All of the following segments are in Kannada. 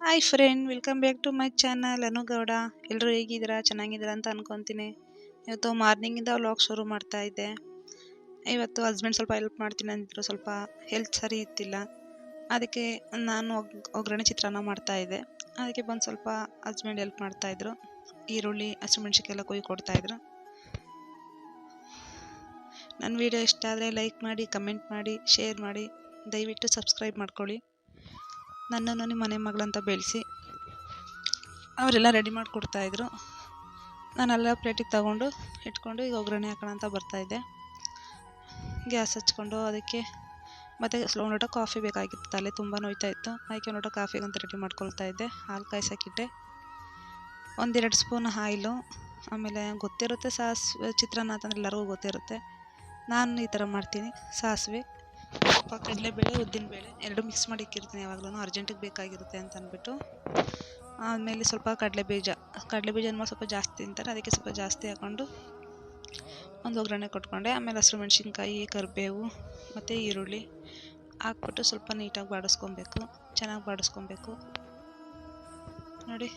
Hi friend, welcome back to my channel ಅನುಗೌಡ. ಎಲ್ಲರೂ ಹೇಗಿದ್ದೀರಾ? ಚೆನ್ನಾಗಿದ್ದೀರಾ ಅಂತ ಅನ್ಕೊತೀನಿ. ಇವತ್ತು ಮಾರ್ನಿಂಗಿಂದ ವ್ಲಾಗ್ ಶುರು ಮಾಡ್ತಾ ಇದ್ದೆ. ಇವತ್ತು ಹಸ್ಬೆಂಡ್ ಸ್ವಲ್ಪ ಹೆಲ್ಪ್ ಮಾಡ್ತೀನಿ ಅಂದಿದ್ರು. ಸ್ವಲ್ಪ ಹೆಲ್ತ್ ಸರಿ ಇತ್ತಿಲ್ಲ, ಅದಕ್ಕೆ ನಾನು ಒಗ್ಗರಣೆ ಚಿತ್ರಾನ್ನ ಮಾಡ್ತಾ ಇದ್ದೆ. ಅದಕ್ಕೆ ಬಂದು ಸ್ವಲ್ಪ ಹಸ್ಬೆಂಡ್ ಹೆಲ್ಪ್ ಮಾಡ್ತಾ ಇದ್ರು. ಈರುಳ್ಳಿ, ಹಸಿಮೆಣ್ಸಿನ್ಕಾಯಿ ಎಲ್ಲ ಕೊಯ್ದು ಕೊಡ್ತಾ ಇದ್ರು. ನನ್ನ ವಿಡಿಯೋ ಇಷ್ಟ ಆದರೆ ಲೈಕ್ ಮಾಡಿ, ಕಮೆಂಟ್ ಮಾಡಿ, ಶೇರ್ ಮಾಡಿ, ದಯವಿಟ್ಟು ಸಬ್ಸ್ಕ್ರೈಬ್ ಮಾಡ್ಕೊಳ್ಳಿ. ನನ್ನನ್ನು ನಿಮ್ಮ ಮನೆ ಮಗಳಂತ ಬೆಳೆಸಿ. ಅವರೆಲ್ಲ ರೆಡಿ ಮಾಡಿಕೊಡ್ತಾಯಿದ್ರು. ನಾನೆಲ್ಲ ಪ್ಲೇಟಿಗೆ ತಗೊಂಡು ಇಟ್ಕೊಂಡು ಈಗ ಒಗ್ಗರಣೆ ಹಾಕೋಣ ಅಂತ ಬರ್ತಾಯಿದ್ದೆ. ಗ್ಯಾಸ್ ಹಚ್ಕೊಂಡು ಅದಕ್ಕೆ ಮತ್ತು ಒಂದು ಲೋಟ ಕಾಫಿ ಬೇಕಾಗಿತ್ತು. ತಲೆ ತುಂಬ ನೋಯ್ತಾಯಿತ್ತು. ಅದಕ್ಕೆ ಒಂದು ಲೋಟ ಕಾಫಿಗಂತ ರೆಡಿ ಮಾಡ್ಕೊಳ್ತಾ ಇದ್ದೆ. ಹಾಲು ಕಾಯ್ಸೋಕ್ಕಿಟ್ಟೆ. 1-2 ಸ್ಪೂನ್ ಆಯಿಲು. ಆಮೇಲೆ ಗೊತ್ತಿರುತ್ತೆ ಸಾಸಿವೆ ಚಿತ್ರಾನ್ನ ಅಂತಂದ್ರೆ ಎಲ್ಲರಿಗೂ ಗೊತ್ತಿರುತ್ತೆ. ನಾನು ಈ ಥರ ಮಾಡ್ತೀನಿ. ಸಾಸಿವೆ, ಸ್ವಲ್ಪ ಕಡಲೆಬೇಳೆ, ಉದ್ದಿನಬೇಳೆ ಎರಡು ಮಿಕ್ಸ್ ಮಾಡಿ ಇಕ್ಕಿರ್ತೀನಿ. ಯಾವಾಗಲೂ ಅರ್ಜೆಂಟಿಗೆ ಬೇಕಾಗಿರುತ್ತೆ ಅಂತ ಅಂದ್ಬಿಟ್ಟು. ಆಮೇಲೆ ಸ್ವಲ್ಪ ಕಡಲೆಬೀಜ ಸ್ವಲ್ಪ ಜಾಸ್ತಿ ತಿಂತಾರೆ, ಅದಕ್ಕೆ ಸ್ವಲ್ಪ ಜಾಸ್ತಿ ಹಾಕ್ಕೊಂಡು ಒಂದು ಒಗ್ಗರಣೆ ಕೊಟ್ಕೊಂಡೆ. ಆಮೇಲೆ ಹಸಿಮೆಣ್ಸಿನ್ಕಾಯಿ, ಕರಿಬೇವು ಮತ್ತು ಈರುಳ್ಳಿ ಹಾಕ್ಬಿಟ್ಟು ಸ್ವಲ್ಪ ನೀಟಾಗಿ ಬಾಡಿಸ್ಕೊಬೇಕು. ಚೆನ್ನಾಗಿ ಬಾಡಿಸ್ಕೊಬೇಕು. ನೋಡಿ,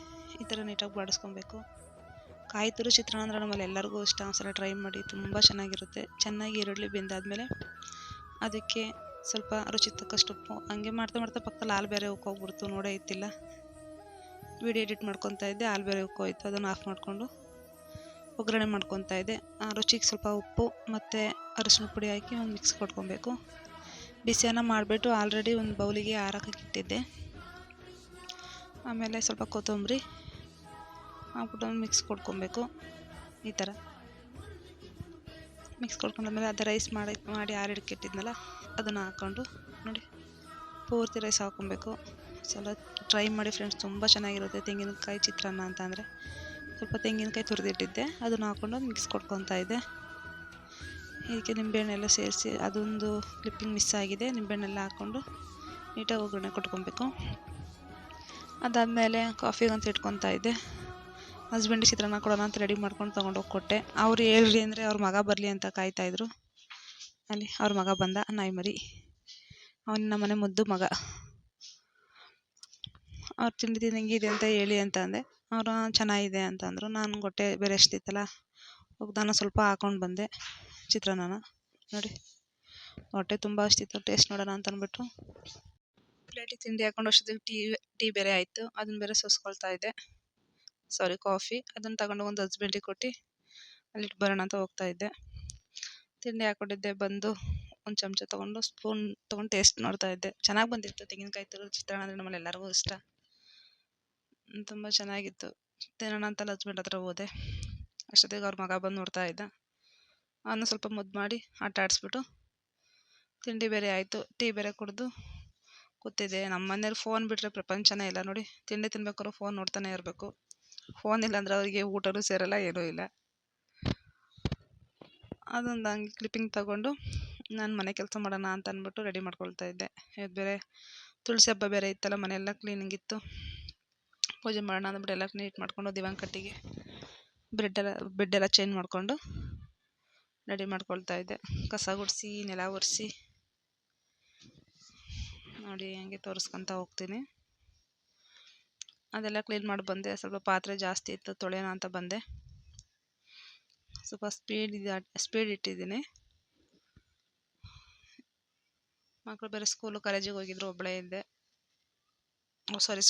ಈ ಥರ ನೀಟಾಗಿ ಬಾಡಿಸ್ಕೊಬೇಕು. ಕಾಯಿ ತುರಿ ಚಿತ್ರಾನ್ನ ಅಂದರೆ ನಮ್ಮಲ್ಲಿ ಎಲ್ಲರಿಗೂ ಇಷ್ಟ. ಒಂದ್ಸಲ ಟ್ರೈ ಮಾಡಿ, ತುಂಬ ಚೆನ್ನಾಗಿರುತ್ತೆ. ಚೆನ್ನಾಗಿ ಈರುಳ್ಳಿ ಬೆಂದಾದಮೇಲೆ ಅದಕ್ಕೆ ಸ್ವಲ್ಪ ರುಚಿ ತಕ್ಕಷ್ಟು ಉಪ್ಪು. ಹಂಗೆ ಮಾಡ್ತಾ ಮಾಡ್ತಾ ಪಕ್ಕದಲ್ಲಿ ಹಾಲು ಬೇರೆ ಉಕ್ಕೋಗ್ಬಿಡ್ತು, ನೋಡೇ ಇತ್ತಿಲ್ಲ. ವಿಡಿಯೋ ಎಡಿಟ್ ಮಾಡ್ಕೊತಾ ಇದ್ದೆ, ಹಾಲು ಬೇರೆ ಉಕ್ಕೋಯ್ತು. ಅದನ್ನು ಆಫ್ ಮಾಡಿಕೊಂಡು ಒಗ್ಗರಣೆ ಮಾಡ್ಕೊತಾ ಇದ್ದೆ. ರುಚಿಗೆ ಸ್ವಲ್ಪ ಉಪ್ಪು ಮತ್ತು ಅರಿಶಿನ ಪುಡಿ ಹಾಕಿ ಒಂದು ಮಿಕ್ಸ್ ಕೊಟ್ಕೊಬೇಕು. ಬಿಸಿಯನ್ನು ಮಾಡಿಬಿಟ್ಟು ಆಲ್ರೆಡಿ ಒಂದು ಬೌಲಿಗೆ ಆರಕ್ಕೆ ಇಟ್ಟಿದ್ದೆ. ಆಮೇಲೆ ಸ್ವಲ್ಪ ಕೊತ್ತಂಬರಿ ಹಾಕ್ಬಿಟ್ಟು ಒಂದು ಮಿಕ್ಸ್ ಕೊಟ್ಕೊಬೇಕು. ಈ ಥರ ಮಿಕ್ಸ್ ಕೊಟ್ಕೊಂಡಾದ್ಮೇಲೆ ಅದು ರೈಸ್ ಮಾಡಿ ಆರಿಡಕ್ಕೆ ಇಟ್ಟಿದ್ನಲ್ಲ, ಅದನ್ನು ಹಾಕ್ಕೊಂಡು ನೋಡಿ ಪೂರ್ತಿ ರೈಸ್ ಹಾಕ್ಕೊಬೇಕು. ಸ್ವಲ್ಪ ಟ್ರೈ ಮಾಡಿ ಫ್ರೆಂಡ್ಸ್, ತುಂಬ ಚೆನ್ನಾಗಿರುತ್ತೆ. ತೆಂಗಿನಕಾಯಿ ಚಿತ್ರಾನ್ನ ಅಂತ ಅಂದರೆ ಸ್ವಲ್ಪ ತೆಂಗಿನಕಾಯಿ ತುರಿದಿಟ್ಟಿದ್ದೆ, ಅದನ್ನು ಹಾಕ್ಕೊಂಡು ಮಿಕ್ಸ್ ಕೊಟ್ಕೊತಾ ಇದ್ದೆ. ಇದಕ್ಕೆ ನಿಂಬೆಹಣ್ಣೆಲ್ಲ ಸೇರಿಸಿ, ಅದೊಂದು ಕ್ಲಿಪ್ಪಿಂಗ್ ಮಿಸ್ ಆಗಿದೆ. ನಿಂಬೆಹಣ್ಣೆಲ್ಲ ಹಾಕ್ಕೊಂಡು ನೀಟಾಗಿ ಒಗ್ಗರಣೆ ಕೊಟ್ಕೊಬೇಕು. ಅದಾದಮೇಲೆ ಕಾಫಿಗಂತ ಇಟ್ಕೊತಾ ಇದ್ದೆ. ಹಸ್ಬೆಂಡಿಗೆ ಚಿತ್ರಾನ್ನ ಕೊಡೋಣ ಅಂತ ರೆಡಿ ಮಾಡ್ಕೊಂಡು ತೊಗೊಂಡೋಗಿ ಕೊಟ್ಟೆ. ಅವ್ರು ಹೇಳ್ರಿ ಅಂದರೆ ಅವ್ರ ಮಗ ಬರಲಿ ಅಂತ ಕಾಯ್ತಾಯಿದ್ರು. ಅಲ್ಲಿ ಅವ್ರ ಮಗ ಬಂದ, ನಾಯಿ ಮರಿ. ಅವನ ನಮ್ಮನೆ ಮುದ್ದು ಮಗ. ಅವ್ರು ತಿಂಡಿ ತಿನ್ನಂಗಿದೆ ಅಂತ ಹೇಳಿ ಅಂತ ಅಂದೆ. ಅವರು ಚೆನ್ನಾಗಿದೆ ಅಂತ ಅಂದರು. ನಾನು ಹೊಟ್ಟೆ ಬೇರೆ ಎಷ್ಟಿತ್ತಲ್ಲ, ನಾನು ಸ್ವಲ್ಪ ಹಾಕ್ಕೊಂಡು ಬಂದೆ ಚಿತ್ರಾನ್ನ. ನೋಡಿ, ಹೊಟ್ಟೆ ತುಂಬ ಅಷ್ಟಿತ್ತು. ಟೇಸ್ಟ್ ನೋಡೋಣ ಅಂತ ಅಂದ್ಬಿಟ್ಟು ಪ್ಲೇಟಿಗೆ ತಿಂಡಿ ಹಾಕೊಂಡು ಅಷ್ಟೊತ್ತಿಗೆ ಟೀ ಬೇರೆ ಆಯಿತು. ಅದನ್ನು ಬೇರೆ ಸೋಸ್ಕೊಳ್ತಾ ಇದ್ದೆ. ಕಾಫಿ. ಅದನ್ನು ತಗೊಂಡು ಒಂದು ಹಸ್ಬೆಂಡಿಗೆ ಕೊಟ್ಟು ಅಲ್ಲಿಟ್ಟು ಬರೋಣ ಅಂತ ಹೋಗ್ತಾ ಇದ್ದೆ. ತಿಂಡಿ ಹಾಕ್ಕೊಂಡಿದ್ದೆ. ಬಂದು ಒಂದು ಚಮಚ ತೊಗೊಂಡು ಸ್ಪೂನ್ ತೊಗೊಂಡು ಟೇಸ್ಟ್ ನೋಡ್ತಾ ಇದ್ದೆ. ಚೆನ್ನಾಗಿ ಬಂದಿತ್ತು. ತೆಂಗಿನಕಾಯಿ ತುರಿ ಚಿತ್ರಾನ್ನ ಅಂದರೆ ನಮ್ಮಲ್ಲಿ ಎಲ್ಲರಿಗೂ ಇಷ್ಟ. ತುಂಬ ಚೆನ್ನಾಗಿತ್ತು. ತಿನ್ನೋಣ ಅಂತ ಹಸ್ಬೆಂಡ್ ಹತ್ರ ಹೋದೆ. ಅಷ್ಟೊತ್ತಿಗೆ ಅವ್ರ ಮಗ ಬಂದು ನೋಡ್ತಾ ಇದ್ದ. ಅವನು ಸ್ವಲ್ಪ ಮುದ್ದು ಮಾಡಿ ಆಟ ಆಡಿಸ್ಬಿಟ್ಟು ತಿಂಡಿ ಬೇರೆ ಆಯಿತು. ಟೀ ಬೇರೆ ಕುಡಿದು ಕೂತಿದ್ದೆ. ನಮ್ಮ ಮನೇಲಿ ಫೋನ್ ಬಿಟ್ಟರೆ ಪ್ರಪಂಚನೇ ಇಲ್ಲ ನೋಡಿ. ತಿಂಡಿ ತಿನ್ಬೇಕಾದ್ರೂ ಫೋನ್ ನೋಡ್ತಾನೆ ಇರಬೇಕು. ಫೋನ್ ಇಲ್ಲಾಂದ್ರೆ ಅವರಿಗೆ ಊಟನೂ ಸೇರಲ್ಲ, ಏನೂ ಇಲ್ಲ. ಅದೊಂದು ಹಂಗೆ ಕ್ಲಿಪ್ಪಿಂಗ್ ತಗೊಂಡು ನಾನು ಮನೆ ಕೆಲಸ ಮಾಡೋಣ ಅಂತ ಅಂದ್ಬಿಟ್ಟು ರೆಡಿ ಮಾಡ್ಕೊಳ್ತಾ ಇದ್ದೆ. ಇದು ಬೇರೆ ತುಳಸಿ ಹಬ್ಬ ಬೇರೆ ಇತ್ತಲ್ಲ, ಮನೆಯೆಲ್ಲ ಕ್ಲೀನಿಂಗ್ ಇತ್ತು. ಪೂಜೆ ಮಾಡೋಣ ಅಂದ್ಬಿಟ್ಟು ಎಲ್ಲ ನೀಟ್ ಮಾಡ್ಕೊಂಡು ದಿವಾನ್ ಕಟ್ಟಿಗೆ ಬೆಡ್ಡೆಲ್ಲ ಚೇಂಜ್ ಮಾಡಿಕೊಂಡು ರೆಡಿ ಮಾಡ್ಕೊಳ್ತಾ ಇದ್ದೆ. ಕಸ ಗುಡಿಸಿ, ನೆಲ ಒರೆಸಿ ನೋಡಿ ಹಂಗೆ ತೋರಿಸ್ಕೊತಾ ಹೋಗ್ತೀನಿ. ಅದೆಲ್ಲ ಕ್ಲೀನ್ ಮಾಡಿ ಬಂದೆ. ಸ್ವಲ್ಪ ಪಾತ್ರೆ ಜಾಸ್ತಿ ಇತ್ತು, ತೊಳೆಯೋಣ ಅಂತ ಬಂದೆ. ಸ್ವಲ್ಪ ಸ್ಪೀಡ್ ಇಟ್ಟಿದ್ದೀನಿ. ಮಕ್ಕಳು ಬೇರೆ ಸ್ಕೂಲು ಕಾಲೇಜಿಗೆ ಹೋಗಿದ್ರು, ಒಬ್ಬಳೇ ಇದ್ದೆ.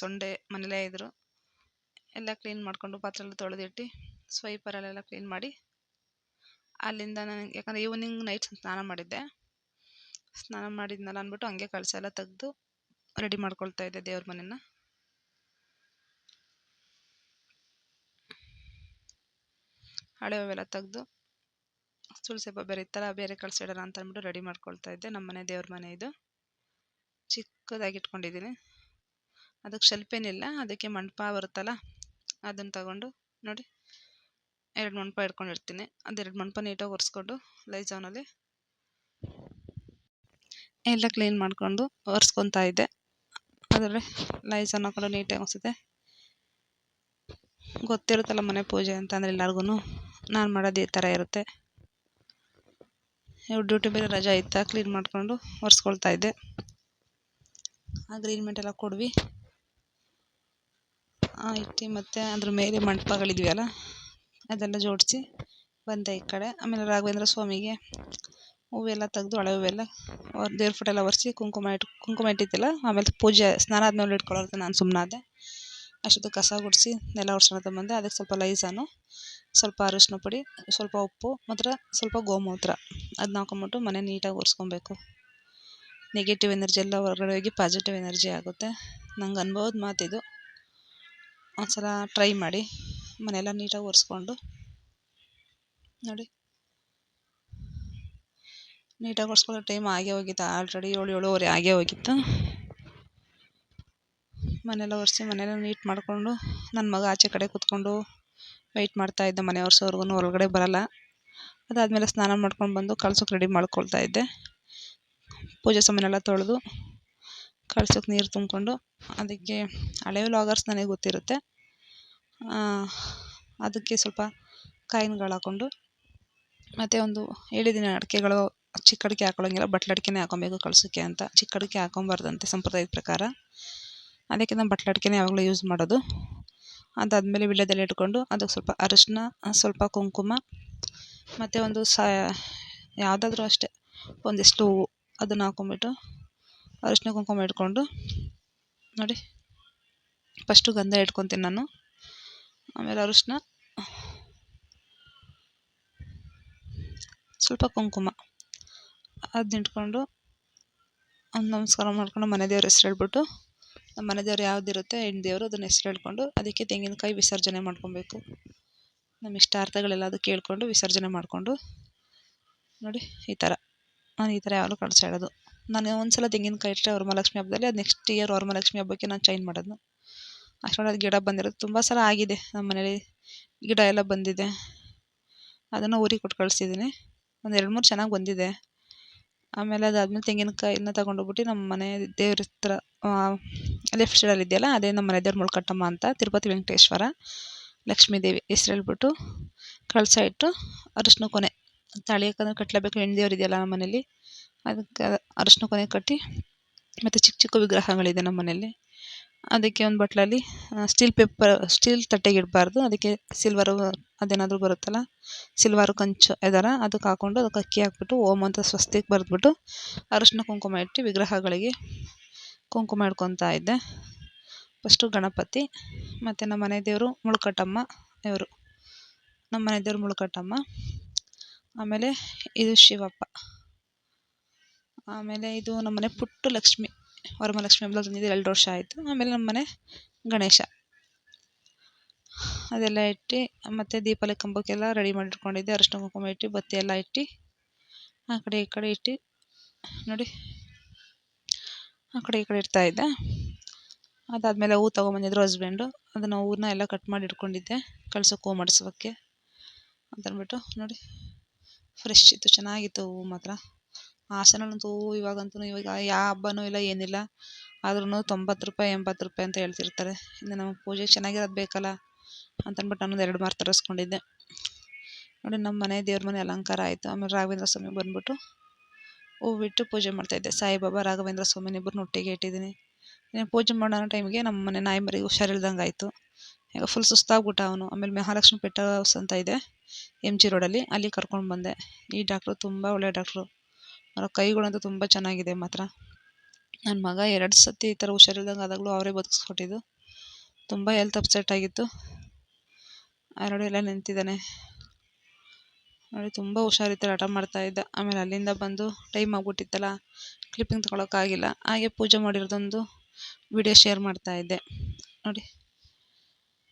ಸೊಂಡೆ ಮನೇಲೇ ಇದ್ದರು. ಎಲ್ಲ ಕ್ಲೀನ್ ಮಾಡಿಕೊಂಡು ಪಾತ್ರೆ ಎಲ್ಲ ತೊಳೆದಿಟ್ಟು ಸ್ವೈಪರಲ್ಲೆಲ್ಲ ಕ್ಲೀನ್ ಮಾಡಿ ಅಲ್ಲಿಂದ ನನಗೆ, ಯಾಕಂದರೆ ಈವ್ನಿಂಗ್ ನೈಟ್ ಸ್ನಾನ ಮಾಡಿದ್ನಲ್ಲ ಅಂದ್ಬಿಟ್ಟು ಹಂಗೆ ಕಳಸ ಎಲ್ಲ ತೆಗೆದು ರೆಡಿ ಮಾಡ್ಕೊಳ್ತಾ ಇದ್ದೆ ದೇವ್ರ ಮನೆನ. ಹಳೆವೆಲ್ಲ ತೆಗೆದು ತುಳಸಿ ಹಬ್ಬ ಬೇರೆ ಇತ್ತಲ್ಲ, ಬೇರೆ ಕಳಸ ಇಡೋಣ ಅಂತ ಅಂದ್ಬಿಟ್ಟು ರೆಡಿ ಮಾಡ್ಕೊಳ್ತಾ ಇದ್ದೆ. ನಮ್ಮನೆ ದೇವ್ರ ಮನೆ ಇದು, ಚಿಕ್ಕದಾಗಿ ಇಟ್ಕೊಂಡಿದ್ದೀನಿ. ಅದಕ್ಕೆ ಶೆಲ್ಫ್ ಏನಿಲ್ಲ, ಅದಕ್ಕೆ ಮಂಟಪ ಬರುತ್ತಲ್ಲ ಅದನ್ನು ತಗೊಂಡು ನೋಡಿ 2 ಮಂಟಪ ಇಟ್ಕೊಂಡಿರ್ತೀನಿ. ಅದು 2 ಮಂಟಪ ನೀಟಾಗಿ ಒರೆಸ್ಕೊಂಡು ಲೈಜಾನಲ್ಲಿ ಎಲ್ಲ ಕ್ಲೀನ್ ಮಾಡಿಕೊಂಡು ಒರೆಸ್ಕೊತಾ ಇದ್ದೆ. ಅದರಲ್ಲಿ ಲೈಜಾನ್ ಹಾಕೊಂಡು ನೀಟಾಗಿ ಒರೆಸಿದೆ. ಗೊತ್ತಿರುತ್ತಲ್ಲ ಮನೆ ಪೂಜೆ ಅಂತಂದರೆ ಎಲ್ಲರಿಗೂ. ನಾನು ಮಾಡೋದು ಈ ಥರ ಇರುತ್ತೆ. ಇವ್ರು ಡ್ಯೂಟಿ ಬೇರೆ ರಜಾ ಇತ್ತಾ, ಕ್ಲೀನ್ ಮಾಡಿಕೊಂಡು ಒರೆಸ್ಕೊಳ್ತಾ ಇದ್ದೆ. ಅಗ್ರಿಮೆಂಟ್ ಎಲ್ಲ ಕೊಡ್ವಿ. ಇಟ್ಟು ಮತ್ತು ಅದ್ರ ಮೇಲೆ ಮಂಟಪಗಳಿದ್ವಲ್ಲ ಅದೆಲ್ಲ ಜೋಡಿಸಿ ಬಂದೆ ಈ ಕಡೆ. ಆಮೇಲೆ ರಾಘವೇಂದ್ರ ಸ್ವಾಮಿಗೆ ಹೂವೆಲ್ಲ ತೆಗೆದು ಹಳೆ ಹೂವೆಲ್ಲ ದೇವ್ರ ಫೋಟೋ ಎಲ್ಲ ಒರೆಸಿ ಕುಂಕುಮ ಇಟ್ಟಿದ್ದಿಲ್ಲ. ಆಮೇಲೆ ಪೂಜೆ ಸ್ನಾನ ಆದಮೇಲೆ ಇಟ್ಕೊಳ್ಳೋದು ನಾನು ಸುಮ್ಮನಾದೆ. ಅಷ್ಟೊತ್ತು ಕಸ ಗುಡಿಸಿ ನೆಲ ಒರೆಸ್ಕೊಂಡು ಬಂದೆ. ಅದಕ್ಕೆ ಸ್ವಲ್ಪ ಲೈಸಾನು, ಸ್ವಲ್ಪ ಅರಿಶಿನ ಪುಡಿ, ಸ್ವಲ್ಪ ಉಪ್ಪು ಮತ್ತು ಸ್ವಲ್ಪ ಗೋಮೂತ್ರ ಅದನ್ನ ಹಾಕೊಂಬಿಟ್ಟು ಮನೆ ನೀಟಾಗಿ ಒರೆಸ್ಕೊಬೇಕು. ನೆಗೆಟಿವ್ ಎನರ್ಜಿ ಎಲ್ಲ ಹೊರಗಡೆ ಹೋಗಿ ಪಾಸಿಟಿವ್ ಎನರ್ಜಿ ಆಗುತ್ತೆ. ನಂಗೆ ಅನ್ಬೋದ ಮಾತಿದು. ಒಂದ್ಸಲ ಟ್ರೈ ಮಾಡಿ ಮನೆಯೆಲ್ಲ ನೀಟಾಗಿ ಒರೆಸ್ಕೊಂಡು ನೋಡಿ. ನೀಟಾಗಿ ಒರೆಸ್ಕೊಳ್ಳೋ ಟೈಮ್ ಆಗೇ ಹೋಗಿತ್ತು. ಆಲ್ರೆಡಿ 7-7:30 ಆಗೇ ಹೋಗಿತ್ತು. ಮನೆಯೆಲ್ಲ ಒರೆಸಿ ಮನೆಯೆಲ್ಲ ನೀಟ್ ಮಾಡಿಕೊಂಡು ನನ್ನ ಮಗ ಆಚೆ ಕಡೆ ಕೂತ್ಕೊಂಡು ವೆಯ್ಟ್ ಮಾಡ್ತಾಯಿದ್ದೆ ಮನೆ ಒರೆಸೋವರೆಗೂ, ಹೊರಗಡೆ ಬರೋಲ್ಲ. ಅದಾದಮೇಲೆ ಸ್ನಾನ ಮಾಡ್ಕೊಂಡು ಬಂದು ಕಳ್ಸೋಕೆ ರೆಡಿ ಮಾಡ್ಕೊಳ್ತಾ ಇದ್ದೆ. ಪೂಜೆ ಸಾಮಾನೆಲ್ಲ ತೊಳೆದು ಕಳ್ಸೋಕೆ ನೀರು ತುಂಬಿಕೊಂಡು, ಅದಕ್ಕೆ ಹಳೆ ವ್ಲಾಗರ್ಸ್ ನನಗೆ ಗೊತ್ತಿರುತ್ತೆ. ಅದಕ್ಕೆ ಸ್ವಲ್ಪ ಕಾಯಿನ್ಗಳು ಹಾಕ್ಕೊಂಡು, ಮತ್ತು ಒಂದು ಹೇಳಿದ್ದೀನಿ ಅಡಿಕೆಗಳು ಚಿಕ್ಕ ಅಡಿಕೆ ಹಾಕೊಳ್ಳೋಂಗಿಲ್ಲ, ಬಟ್ಲು ಅಡಿಕೆನೇ ಹಾಕೊಬೇಕು ಕಳ್ಸೋಕ್ಕೆ ಅಂತ. ಚಿಕ್ಕ ಅಡಿಕೆ ಹಾಕೊಬಾರ್ದಂತೆ ಸಂಪ್ರದಾಯದ ಪ್ರಕಾರ. ಅದಕ್ಕೆ ನಾನು ಬಟ್ಲು ಅಡಿಕೆನೇ ಯಾವಾಗಲೂ ಯೂಸ್ ಮಾಡೋದು. ಅದಾದಮೇಲೆ ವೀಳ್ಯದೆಲೆ ಇಟ್ಕೊಂಡು ಅದಕ್ಕೆ ಸ್ವಲ್ಪ ಅರಿಶಿನ, ಸ್ವಲ್ಪ ಕುಂಕುಮ ಮತ್ತು ಒಂದು ಯಾವುದಾದ್ರೂ ಅಷ್ಟೇ ಒಂದಿಷ್ಟು ಹೂವು ಅದನ್ನು ಹಾಕ್ಕೊಂಬಿಟ್ಟು ಅರಿಶಿನ ಕುಂಕುಮ ಇಟ್ಕೊಂಡು ನೋಡಿ. ಫಸ್ಟು ಗಂಧ ಇಟ್ಕೊತೀನಿ ನಾನು, ಆಮೇಲೆ ಅರಿಶಿನ, ಸ್ವಲ್ಪ ಕುಂಕುಮ ಅದನ್ನ ಇಟ್ಕೊಂಡು ಒಂದು ನಮಸ್ಕಾರ ಮಾಡ್ಕೊಂಡು ಮನೆ ದೇವ್ರ ಹೆಸ್ರು ಹೇಳ್ಬಿಟ್ಟು, ನಮ್ಮ ಮನೆ ದೇವ್ರು ಯಾವುದಿರುತ್ತೆ ಹೆಣ್ಣು ದೇವರು ಅದನ್ನ ಹೆಸ್ರು ಹೇಳ್ಕೊಂಡು ಅದಕ್ಕೆ ತೆಂಗಿನಕಾಯಿ ವಿಸರ್ಜನೆ ಮಾಡ್ಕೊಬೇಕು. ನಮ್ಮ ಇಷ್ಟಾರ್ಥಗಳೆಲ್ಲ ಅದು ಕೇಳಿಕೊಂಡು ವಿಸರ್ಜನೆ ಮಾಡಿಕೊಂಡು ನೋಡಿ ಈ ಥರ. ನಾನು ಈ ಥರ ಯಾವಾಗಲೂ ಕಳಿಸ್ತಾ ಇಡೋದು. ನಾನು ಒಂದ್ಸಲ ತೆಂಗಿನಕಾಯಿ ಇಟ್ಟರೆ ವರಮಹಾಲಕ್ಷ್ಮಿ ಹಬ್ಬದಲ್ಲಿ, ಅದು ನೆಕ್ಸ್ಟ್ ಇಯರ್ ವರಮಹಾಲಕ್ಷ್ಮಿ ಹಬ್ಬಕ್ಕೆ ನಾನು ಚೇಂಜ್ ಮಾಡೋದು. ಅಷ್ಟೊಂದು ಗಿಡ ಬಂದಿರೋದು ತುಂಬ ಸಲ ಆಗಿದೆ. ನಮ್ಮ ಮನೇಲಿ ಗಿಡ ಎಲ್ಲ ಬಂದಿದೆ, ಅದನ್ನು ಊರಿಗೆ ಕೊಟ್ಟು ಕಳಿಸಿದ್ದೀನಿ. ಒಂದು 2-3 ಚೆನ್ನಾಗಿ ಬಂದಿದೆ. ಆಮೇಲೆ ಅದಾದಮೇಲೆ ತೆಂಗಿನಕಾಯಿನ ತೊಗೊಂಡೋಗ್ಬಿಟ್ಟು ನಮ್ಮ ಮನೆ ದೇವ್ರ ಹತ್ರ ಲೆಫ್ಟ್ ಸೈಡಲ್ಲಿ ಇದೆಯಲ್ಲ, ಅದೇ ನಮ್ಮ ಮನೆ ದೇವ್ರ ಮುಳ್ಕಟ್ಟಮ್ಮ ಅಂತ, ತಿರುಪತಿ ವೆಂಕಟೇಶ್ವರ ಲಕ್ಷ್ಮೀ ದೇವಿ ಹೆಸ್ರು ಹೇಳ್ಬಿಟ್ಟು ಕಳಸ ಇಟ್ಟು ಅರಿಶಿನ ಕೊನೆ ತಾಳಿ ಯಾಕಂದ್ರೆ ಕಟ್ಟಲೇಬೇಕು. ಹೆಣ್ಣು ದೇವ್ರು ಇದೆಯಲ್ಲ ನಮ್ಮ ಮನೇಲಿ, ಅದಕ್ಕೆ ಅರಿಶಿನ ಕೊನೆ ಕಟ್ಟಿ, ಮತ್ತು ಚಿಕ್ಕ ಚಿಕ್ಕ ವಿಗ್ರಹಗಳಿದೆ ನಮ್ಮ ಮನೇಲಿ. ಅದಕ್ಕೆ ಒಂದು ಬಟ್ಲಲ್ಲಿ ಸ್ಟೀಲ್ ತಟ್ಟೆಗೆ ಇಡಬಾರ್ದು, ಅದಕ್ಕೆ ಸಿಲ್ವರು ಅದೇನಾದರೂ ಬರುತ್ತಲ್ಲ ಸಿಲ್ವರು ಕಂಚು ಇದರ ಅದಕ್ಕೆ ಹಾಕ್ಕೊಂಡು ಅದಕ್ಕೆ ಅಕ್ಕಿ ಹಾಕ್ಬಿಟ್ಟು ಓಂ ಅಂತ ಸ್ವಸ್ತಿಕ್ ಬರೆದ್ಬಿಟ್ಟು ಅರಿಶಿನ ಕುಂಕುಮ ಇಟ್ಟು ವಿಗ್ರಹಗಳಿಗೆ ಕುಂಕುಮ ಇಡ್ಕೊತಾ ಇದ್ದೆ. ಫಸ್ಟು ಗಣಪತಿ, ಮತ್ತು ನಮ್ಮ ಮನೆ ದೇವರು ಮುಳ್ಕಟ್ಟಮ್ಮ ಇವರು, ನಮ್ಮ ಮನೆ ದೇವರು ಮುಳ್ಕಟ್ಟಮ್ಮ. ಆಮೇಲೆ ಇದು ಶಿವಪ್ಪ. ಆಮೇಲೆ ಇದು ನಮ್ಮನೆ ಪುಟ್ಟು ಲಕ್ಷ್ಮಿ, ವರಮಹಾಲಕ್ಷ್ಮಿ ಹಬ್ಬ ತಂದಿದ್ದು 2 ವರ್ಷ ಆಯಿತು. ಆಮೇಲೆ ನಮ್ಮನೆ ಗಣೇಶ ಅದೆಲ್ಲ ಇಟ್ಟು, ಮತ್ತು ದೀಪಾವಳಿ ಕಂಬಕ್ಕೆಲ್ಲ ರೆಡಿ ಮಾಡಿ ಇಟ್ಕೊಂಡಿದ್ದೆ. ಅರಿಶಿನ ಕುಂಕುಮ ಇಟ್ಟು ಬತ್ತಿ ಎಲ್ಲ ಇಟ್ಟು ಆ ಕಡೆ ಈ ಕಡೆ ಇಟ್ಟು ನೋಡಿ, ಆ ಕಡೆ ಈ ಕಡೆ ಇಡ್ತಾಯಿದ್ದೆ. ಅದಾದಮೇಲೆ ಹೂ ತೊಗೊಂಬಂದಿದ್ರು ಹಸ್ಬೆಂಡು, ಅದನ್ನು ಹೂವನ್ನ ಎಲ್ಲ ಕಟ್ ಮಾಡಿ ಇಟ್ಕೊಂಡಿದ್ದೆ ಕಳ್ಸೋಕೆ ಹೂ ಮಾಡಿಸೋಕ್ಕೆ ಅಂತಂದ್ಬಿಟ್ಟು ನೋಡಿ. ಫ್ರೆಶ್ ಇತ್ತು, ಚೆನ್ನಾಗಿತ್ತು ಹೂವು ಮಾತ್ರ. ಹಾಸನಲ್ಲಂತೂ ಇವಾಗಂತೂ ಇವಾಗ ಯಾವ ಹಬ್ಬನೂ ಇಲ್ಲ ಏನಿಲ್ಲ, ಆದ್ರೂ 90 ರೂಪಾಯಿ 80 ರೂಪಾಯಿ ಅಂತ ಹೇಳ್ತಿರ್ತಾರೆ. ಇನ್ನು ನಮಗೆ ಪೂಜೆಗೆ ಚೆನ್ನಾಗಿರೋದು ಬೇಕಲ್ಲ ಅಂತಂದ್ಬಿಟ್ಟು ನಾನೊಂದು 2 ಮಾರು ತರಿಸ್ಕೊಂಡಿದ್ದೆ ನೋಡಿ. ನಮ್ಮ ಮನೆ ದೇವ್ರ ಮನೆ ಅಲಂಕಾರ ಆಯಿತು. ಆಮೇಲೆ ರಾಘವೇಂದ್ರ ಸ್ವಾಮಿ ಬಂದುಬಿಟ್ಟು ಹೂವಿಟ್ಟು ಪೂಜೆ ಮಾಡ್ತಾಯಿದ್ದೆ. ಸಾಯಿಬಾಬಾ ರಾಘವೇಂದ್ರ ಸ್ವಾಮಿನ ಇಬ್ಬರನ್ನ ಒಟ್ಟಿಗೆ ಇಟ್ಟಿದ್ದೀನಿ. ಪೂಜೆ ಮಾಡೋ ಟೈಮಿಗೆ ನಮ್ಮ ಮನೆ ನಾಯಿ ಮರಿಗೆ ಹುಷಾರಿಲ್ದಂಗೆ ಆಯಿತು. ಈಗ ಫುಲ್ ಸುಸ್ತಾಗ್ಬಿಟ್ಟ ಅವನು. ಆಮೇಲೆ ಮಹಾಲಕ್ಷ್ಮಿ ಪೆಟ್ ಹೌಸ್ ಅಂತ ಇದೆ MG ರೋಡಲ್ಲಿ, ಅಲ್ಲಿ ಕರ್ಕೊಂಡು ಬಂದೆ. ಈ ಡಾಕ್ಟ್ರು ತುಂಬ ಒಳ್ಳೆ ಡಾಕ್ಟ್ರು, ಅವರ ಕೈಗಳಂತೂ ತುಂಬ ಚೆನ್ನಾಗಿದೆ ಮಾತ್ರ. ನನ್ನ ಮಗ 2 ಸತಿ ಈ ಥರ ಹುಷಾರಿಲ್ದಂಗೆ ಆದಾಗಲೂ ಅವರೇ ಬದುಕಿಸ್ಕೊಟ್ಟಿದ್ದು. ತುಂಬ ಹೆಲ್ತ್ ಅಪ್ಸೆಟ್ ಆಗಿತ್ತು. ಎರಡು ಎಲ್ಲ ನಿಂತಿದ್ದಾನೆ ನೋಡಿ, ತುಂಬ ಹುಷಾರಿತ್ತು, ಆಟ ಮಾಡ್ತಾಯಿದ್ದ. ಆಮೇಲೆ ಅಲ್ಲಿಂದ ಬಂದು ಟೈಮ್ ಆಗ್ಬಿಟ್ಟಿತ್ತಲ್ಲ, ಕ್ಲಿಪ್ಪಿಂಗ್ ತೊಗೊಳಕ್ಕಾಗಿಲ್ಲ. ಹಾಗೆ ಪೂಜೆ ಮಾಡಿರೋದೊಂದು ವಿಡಿಯೋ ಶೇರ್ ಮಾಡ್ತಾಯಿದ್ದೆ ನೋಡಿ.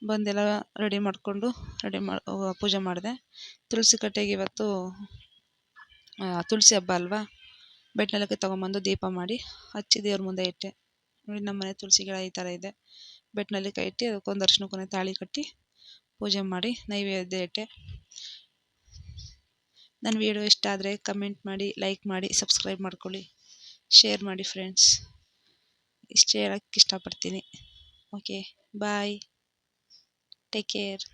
ಬಂದೆಲ್ಲ ರೆಡಿ ಮಾಡಿಕೊಂಡು ಪೂಜೆ ಮಾಡಿದೆ. ತುಳಸಿ ಕಟ್ಟೆಗೆ ಇವತ್ತು ತುಳಸಿ ಹಬ್ಬ ಅಲ್ವಾ, ಬೆಟ್ನಲಕ್ಕೆ ತೊಗೊಂಬಂದು ದೀಪ ಮಾಡಿ ಹಚ್ಚಿ ದೇವ್ರ ಮುಂದೆ ಇಟ್ಟೆ ನೋಡಿ. ನಮ್ಮ ಮನೆ ತುಳಸಿ ಗಿಡ ಈ ಥರ ಇದೆ. ಬೆಟ್ನಲ್ಲಿ ಕೈ ಇಟ್ಟು ಅದಕ್ಕೊಂದು ಅರಿಶಿನ ಕೊನೆ ತಾಳಿ ಕಟ್ಟಿ ಪೂಜೆ ಮಾಡಿ ನೈವೇದ್ಯ ಇಟ್ಟೆ. ನನ್ನ ವಿಡಿಯೋ ಇಷ್ಟ ಆದರೆ ಕಮೆಂಟ್ ಮಾಡಿ, ಲೈಕ್ ಮಾಡಿ, ಸಬ್ಸ್ಕ್ರೈಬ್ ಮಾಡ್ಕೊಳ್ಳಿ, ಶೇರ್ ಮಾಡಿ ಫ್ರೆಂಡ್ಸ್. ಇಷ್ಟೇ ಹೇಳೋಕ್ಕೆ ಇಷ್ಟಪಡ್ತೀನಿ. ಓಕೆ, ಬಾಯ್, ಟೇಕ್ ಕೇರ್.